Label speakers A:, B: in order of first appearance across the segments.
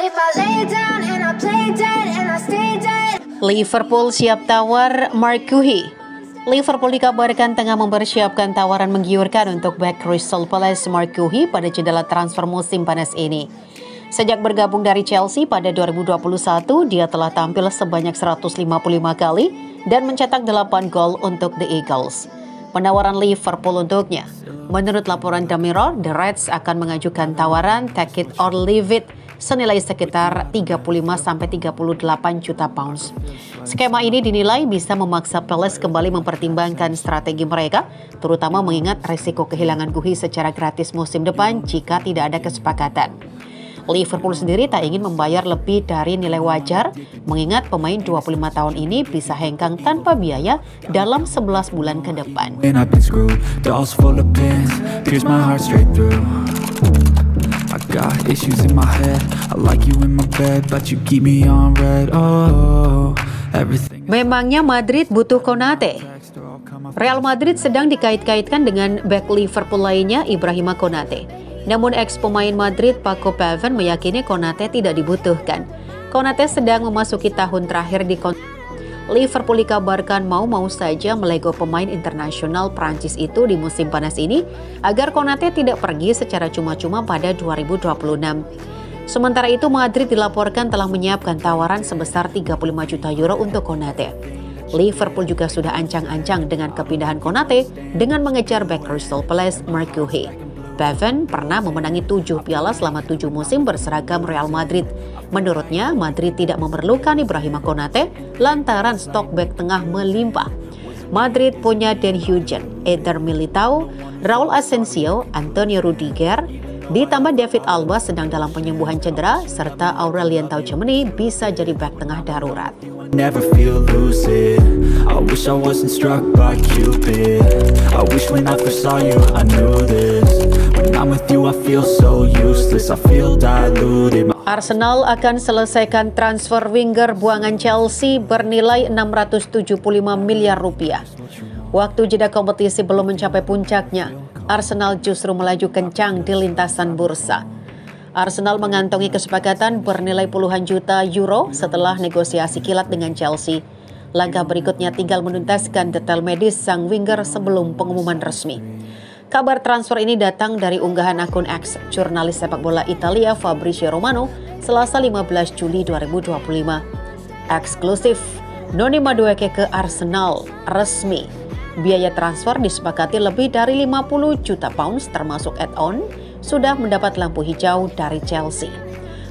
A: if I lay down and I play dead and I stay dead.
B: Liverpool siap tawar Mark Guehi. Liverpool dikabarkan tengah mempersiapkan tawaran menggiurkan untuk bek Crystal Palace Mark Guehi pada jendela transfer musim panas ini. Sejak bergabung dari Chelsea pada 2021, dia telah tampil sebanyak 155 kali dan mencetak 8 gol untuk The Eagles. Penawaran Liverpool untuknya. Menurut laporan The Mirror, The Reds akan mengajukan tawaran take it or leave it senilai sekitar 35-38 juta pounds. Skema ini dinilai bisa memaksa Palace kembali mempertimbangkan strategi mereka, terutama mengingat resiko kehilangan Guehi secara gratis musim depan jika tidak ada kesepakatan. Liverpool sendiri tak ingin membayar lebih dari nilai wajar, mengingat pemain 25 tahun ini bisa hengkang tanpa biaya dalam 11 bulan ke depan. I got issues in my head. I like you in my bed, but you keep me on red. Oh, everything. Memangnya Madrid butuh Konate? Real Madrid sedang dikait-kaitkan dengan bek Liverpool lainnya, Ibrahima Konate. Namun ex-pemain Madrid Paco Paven meyakini Konate tidak dibutuhkan. Konate sedang memasuki tahun terakhir di Liverpool dikabarkan mau saja melego pemain internasional Prancis itu di musim panas ini agar Konate tidak pergi secara cuma-cuma pada 2026. Sementara itu Madrid dilaporkan telah menyiapkan tawaran sebesar 35 juta euro untuk Konate. Liverpool juga sudah ancang-ancang dengan kepindahan Konate dengan mengejar bek Crystal Palace Mark Guehi. Paven pernah memenangi 7 piala selama 7 musim berseragam Real Madrid. Menurutnya, Madrid tidak memerlukan Ibrahima Konate lantaran stok bek tengah melimpah. Madrid punya Dan Hughes, Eder Militao, Raul Asensio, Antonio Rudiger, ditambah David Alba sedang dalam penyembuhan cedera, serta Aurelien Tchouameni bisa jadi bek tengah darurat.
C: Never feel lucid. I wish I wasn't struck by Cupid. I wish when I first saw you I knew this. When I'm with you I feel so useless. I feel diluted.
B: Arsenal akan selesaikan transfer winger buangan Chelsea bernilai 675 miliar rupiah. Waktu jeda kompetisi belum mencapai puncaknya, Arsenal justru melaju kencang di lintasan bursa. Arsenal mengantongi kesepakatan bernilai puluhan juta euro setelah negosiasi kilat dengan Chelsea. Langkah berikutnya tinggal menuntaskan detail medis sang winger sebelum pengumuman resmi. Kabar transfer ini datang dari unggahan akun X jurnalis sepak bola Italia Fabrizio Romano Selasa 15 Juli 2025. Eksklusif, Noni Madueke ke Arsenal resmi. Biaya transfer disepakati lebih dari 50 juta pounds termasuk add-on, sudah mendapat lampu hijau dari Chelsea.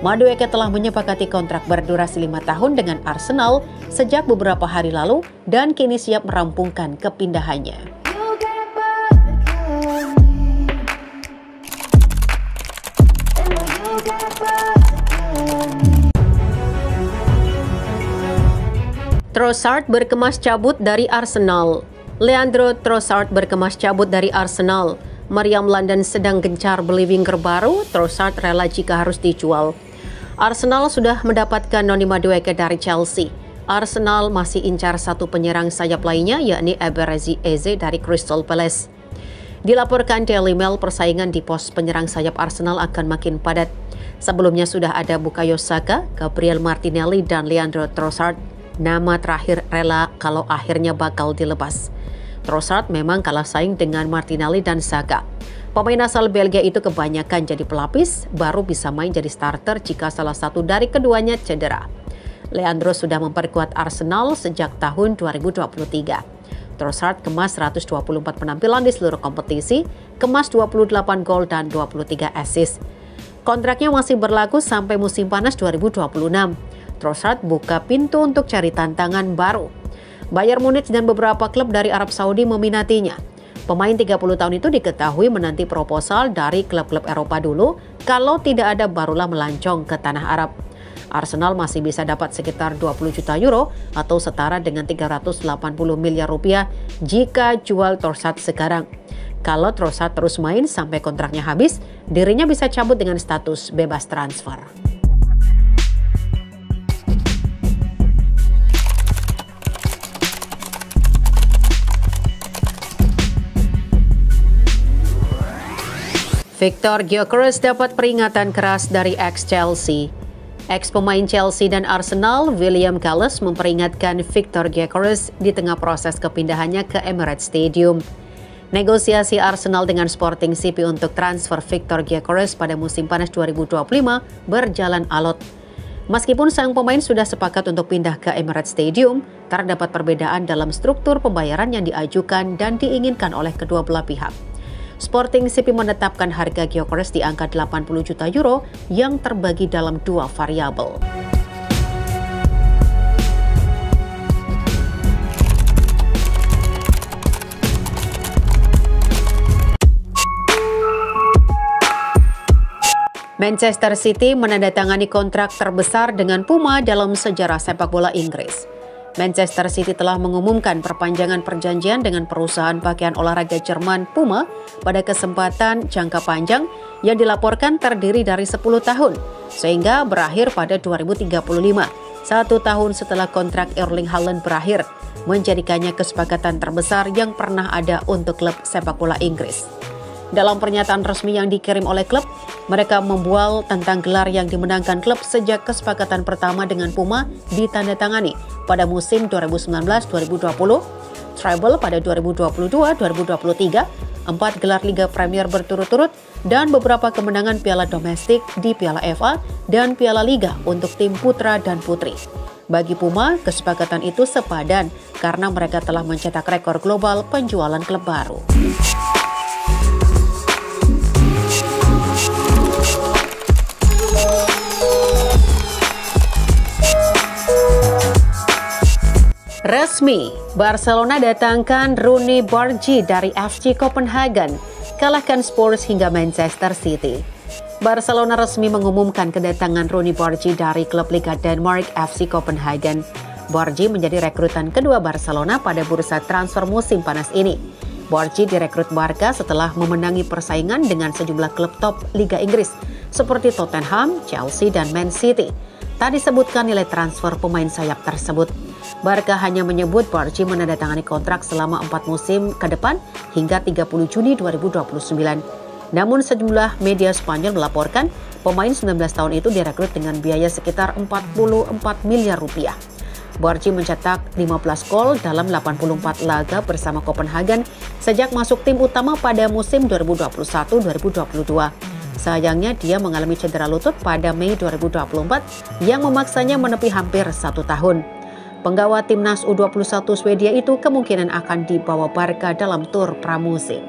B: Madueke telah menyepakati kontrak berdurasi 5 tahun dengan Arsenal sejak beberapa hari lalu dan kini siap merampungkan kepindahannya. Trossard berkemas cabut dari Arsenal. Leandro Trossard berkemas cabut dari Arsenal. Meriam London sedang gencar beli winger baru, Trossard rela jika harus dijual. Arsenal sudah mendapatkan Noni Madueke dari Chelsea. Arsenal masih incar satu penyerang sayap lainnya, yakni Eberechi Eze dari Crystal Palace. Dilaporkan Daily Mail, persaingan di pos penyerang sayap Arsenal akan makin padat. Sebelumnya sudah ada Bukayo Saka, Gabriel Martinelli, dan Leandro Trossard. Nama terakhir rela kalau akhirnya bakal dilepas. Trossard memang kalah saing dengan Martinelli dan Saka. Pemain asal Belgia itu kebanyakan jadi pelapis, baru bisa main jadi starter jika salah satu dari keduanya cedera. Leandro sudah memperkuat Arsenal sejak tahun 2023. Trossard kemas 124 penampilan di seluruh kompetisi, kemas 28 gol dan 23 assist. Kontraknya masih berlaku sampai musim panas 2026. Trossard buka pintu untuk cari tantangan baru. Bayern Munich dan beberapa klub dari Arab Saudi meminatinya. Pemain 30 tahun itu diketahui menanti proposal dari klub-klub Eropa dulu, kalau tidak ada barulah melancong ke tanah Arab. Arsenal masih bisa dapat sekitar 20 juta euro atau setara dengan 380 miliar rupiah jika jual Trossard sekarang. Kalau Trossard terus main sampai kontraknya habis, dirinya bisa cabut dengan status bebas transfer. Victor Gyökeres dapat peringatan keras dari ex-Chelsea. Ex-pemain Chelsea dan Arsenal, William Gallas memperingatkan Victor Gyökeres di tengah proses kepindahannya ke Emirates Stadium. Negosiasi Arsenal dengan Sporting CP untuk transfer Victor Gyökeres pada musim panas 2025 berjalan alot. Meskipun sang pemain sudah sepakat untuk pindah ke Emirates Stadium, terdapat perbedaan dalam struktur pembayaran yang diajukan dan diinginkan oleh kedua belah pihak. Sporting CP menetapkan harga Gyökeres di angka 80 juta euro yang terbagi dalam dua variabel. Manchester City menandatangani kontrak terbesar dengan Puma dalam sejarah sepak bola Inggris. Manchester City telah mengumumkan perpanjangan perjanjian dengan perusahaan pakaian olahraga Jerman Puma pada kesempatan jangka panjang yang dilaporkan terdiri dari 10 tahun, sehingga berakhir pada 2035, 1 tahun setelah kontrak Erling Haaland berakhir, menjadikannya kesepakatan terbesar yang pernah ada untuk klub sepak bola Inggris. Dalam pernyataan resmi yang dikirim oleh klub, mereka membual tentang gelar yang dimenangkan klub sejak kesepakatan pertama dengan Puma ditandatangani pada musim 2019-2020, treble pada 2022-2023, 4 gelar Liga Premier berturut-turut, dan beberapa kemenangan piala domestik di Piala FA dan Piala Liga untuk tim putra dan putri. Bagi Puma, kesepakatan itu sepadan karena mereka telah mencetak rekor global penjualan klub baru. Resmi, Barcelona datangkan Rooney Bargi dari FC Copenhagen, kalahkan Spurs hingga Manchester City. Barcelona resmi mengumumkan kedatangan Rooney Bargi dari klub Liga Denmark FC Copenhagen. Bargi menjadi rekrutan kedua Barcelona pada bursa transfer musim panas ini. Bargi direkrut Barca setelah memenangi persaingan dengan sejumlah klub top Liga Inggris seperti Tottenham, Chelsea, dan Man City. Tak disebutkan nilai transfer pemain sayap tersebut. Barca hanya menyebut Bargi menandatangani kontrak selama 4 musim ke depan hingga 30 Juni 2029. Namun sejumlah media Spanyol melaporkan pemain 19 tahun itu direkrut dengan biaya sekitar 44 miliar rupiah. Bargi mencetak 15 gol dalam 84 laga bersama Copenhagen sejak masuk tim utama pada musim 2021-2022. Sayangnya dia mengalami cedera lutut pada Mei 2024 yang memaksanya menepi hampir 1 tahun. Penggawa timnas U21 Swedia itu kemungkinan akan dibawa Barca dalam tur pramusim.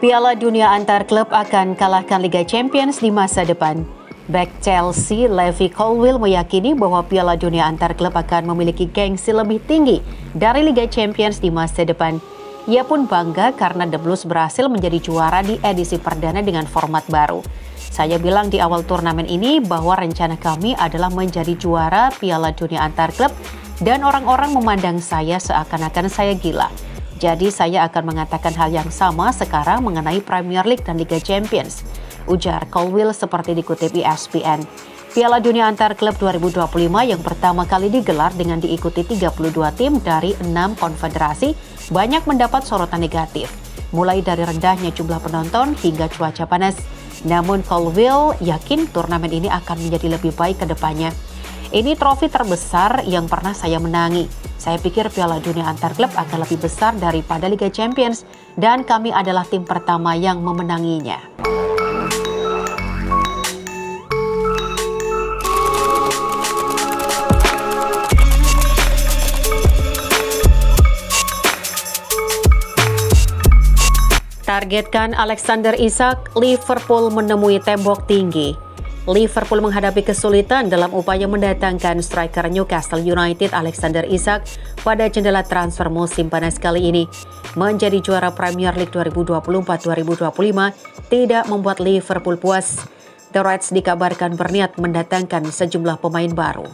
B: Piala Dunia antar klub akan kalahkan Liga Champions di masa depan. Bek Chelsea, Levi Colwill meyakini bahwa Piala Dunia antar klub akan memiliki gengsi lebih tinggi dari Liga Champions di masa depan. Ia pun bangga karena The Blues berhasil menjadi juara di edisi perdana dengan format baru. Saya bilang di awal turnamen ini bahwa rencana kami adalah menjadi juara Piala Dunia antar klub dan orang-orang memandang saya seakan-akan saya gila. Jadi saya akan mengatakan hal yang sama sekarang mengenai Premier League dan Liga Champions, ujar Colwill seperti dikutip ESPN. Piala Dunia antar klub 2025 yang pertama kali digelar dengan diikuti 32 tim dari 6 konfederasi banyak mendapat sorotan negatif, mulai dari rendahnya jumlah penonton hingga cuaca panas. Namun Colwill yakin turnamen ini akan menjadi lebih baik ke depannya. Ini trofi terbesar yang pernah saya menangi. Saya pikir Piala Dunia antar klub akan lebih besar daripada Liga Champions dan kami adalah tim pertama yang memenanginya. Targetkan Alexander Isak, Liverpool menemui tembok tinggi. Liverpool menghadapi kesulitan dalam upaya mendatangkan striker Newcastle United Alexander Isak pada jendela transfer musim panas kali ini. Menjadi juara Premier League 2024-2025 tidak membuat Liverpool puas. The Reds dikabarkan berniat mendatangkan sejumlah pemain baru.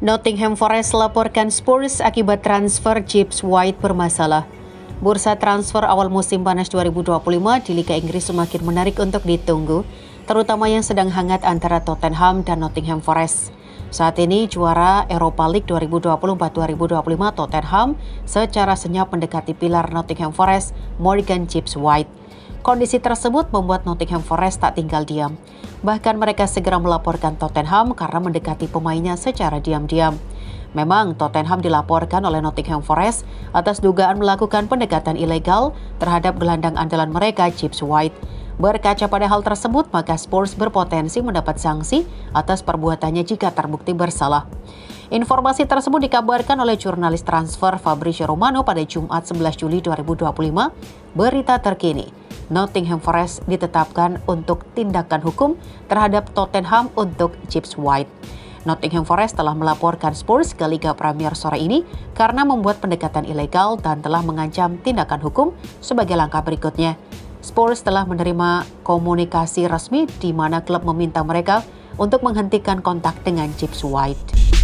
B: Nottingham Forest laporkan Spurs akibat transfer Gibbs White bermasalah. Bursa transfer awal musim panas 2025 di Liga Inggris semakin menarik untuk ditunggu, terutama yang sedang hangat antara Tottenham dan Nottingham Forest. Saat ini juara Europa League 2024-2025 Tottenham secara senyap mendekati pilar Nottingham Forest Morgan Gibbs White. Kondisi tersebut membuat Nottingham Forest tak tinggal diam. Bahkan mereka segera melaporkan Tottenham karena mendekati pemainnya secara diam-diam. Memang Tottenham dilaporkan oleh Nottingham Forest atas dugaan melakukan pendekatan ilegal terhadap gelandang andalan mereka Gibbs White. Berkaca pada hal tersebut, maka Spurs berpotensi mendapat sanksi atas perbuatannya jika terbukti bersalah. Informasi tersebut dikabarkan oleh jurnalis transfer Fabrizio Romano pada Jumat 11 Juli 2025. Berita terkini, Nottingham Forest ditetapkan untuk tindakan hukum terhadap Tottenham untuk Gibbs White. Nottingham Forest telah melaporkan Spurs ke Liga Premier sore ini karena membuat pendekatan ilegal dan telah mengancam tindakan hukum sebagai langkah berikutnya. Spurs telah menerima komunikasi resmi di mana klub meminta mereka untuk menghentikan kontak dengan Gibbs White.